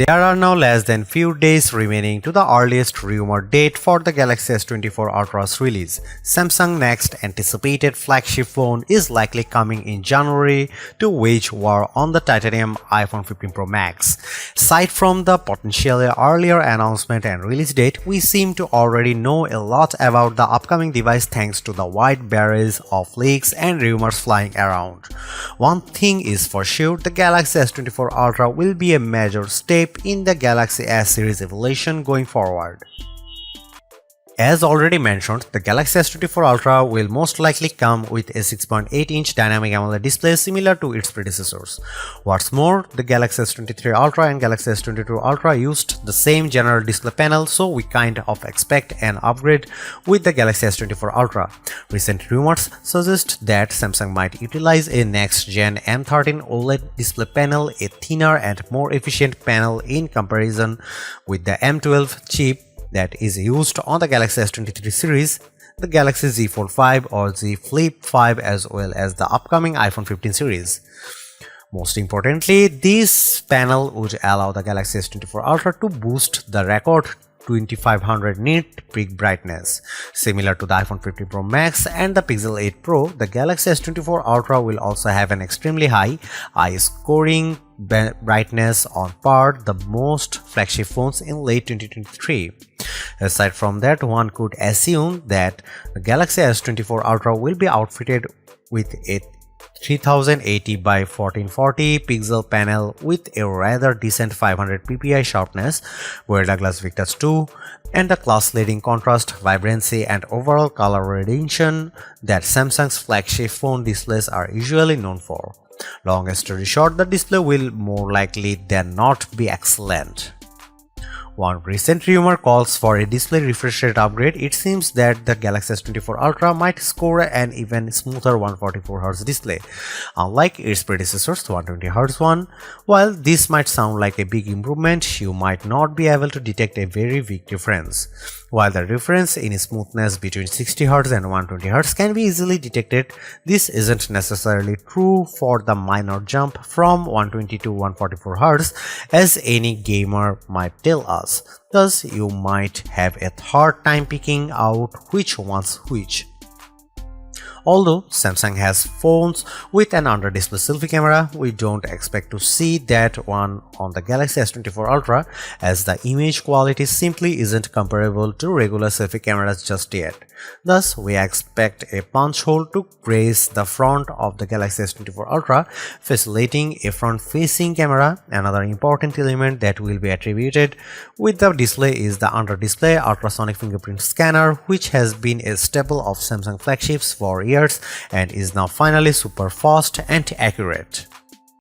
There are now less than few days remaining to the earliest rumored date for the Galaxy S24 Ultra's release. Samsung's next anticipated flagship phone is likely coming in January to wage war on the titanium iPhone 15 Pro Max. Aside from the potentially earlier announcement and release date, we seem to already know a lot about the upcoming device thanks to the wide barrage of leaks and rumors flying around. One thing is for sure, the Galaxy S24 Ultra will be a major step in the Galaxy S series evolution going forward. As already mentioned, the Galaxy S24 Ultra will most likely come with a 6.8-inch dynamic AMOLED display similar to its predecessors. What's more, the Galaxy S23 Ultra and Galaxy S22 Ultra used the same general display panel, so we kind of expect an upgrade with the Galaxy S24 Ultra. Recent rumors suggest that Samsung might utilize a next-gen M13 OLED display panel, a thinner and more efficient panel in comparison with the M12 chip that is used on the Galaxy S23 series, the Galaxy Z Fold 5 or Z Flip 5, as well as the upcoming iPhone 15 series. Most importantly, this panel would allow the Galaxy S24 Ultra to boost the record 2500 nit peak brightness. Similar to the iPhone 15 Pro Max and the Pixel 8 Pro, the Galaxy S24 Ultra will also have an extremely high eye-scoring brightness on par the most flagship phones in late 2023. Aside from that, one could assume that the Galaxy S24 Ultra will be outfitted with a 3080 by 1440 pixel panel with a rather decent 500 ppi sharpness, Gorilla Glass Victus 2, and the class-leading contrast, vibrancy, and overall color radiation that Samsung's flagship phone displays are usually known for. Long story short, the display will more likely than not be excellent. One recent rumor calls for a display refresh rate upgrade. It seems that the Galaxy S24 Ultra might score an even smoother 144Hz display, unlike its predecessor's 120Hz one. While this might sound like a big improvement, you might not be able to detect a very big difference. While the difference in smoothness between 60Hz and 120Hz can be easily detected, this isn't necessarily true for the minor jump from 120 to 144Hz, as any gamer might tell us. Thus, you might have a hard time picking out which one's which. Although Samsung has phones with an under-display selfie camera, we don't expect to see that one on the Galaxy S24 Ultra, as the image quality simply isn't comparable to regular selfie cameras just yet. Thus, we expect a punch hole to grace the front of the Galaxy S24 Ultra, facilitating a front-facing camera. Another important element that will be attributed with the display is the under-display ultrasonic fingerprint scanner, which has been a staple of Samsung flagships for years and is now finally super fast and accurate.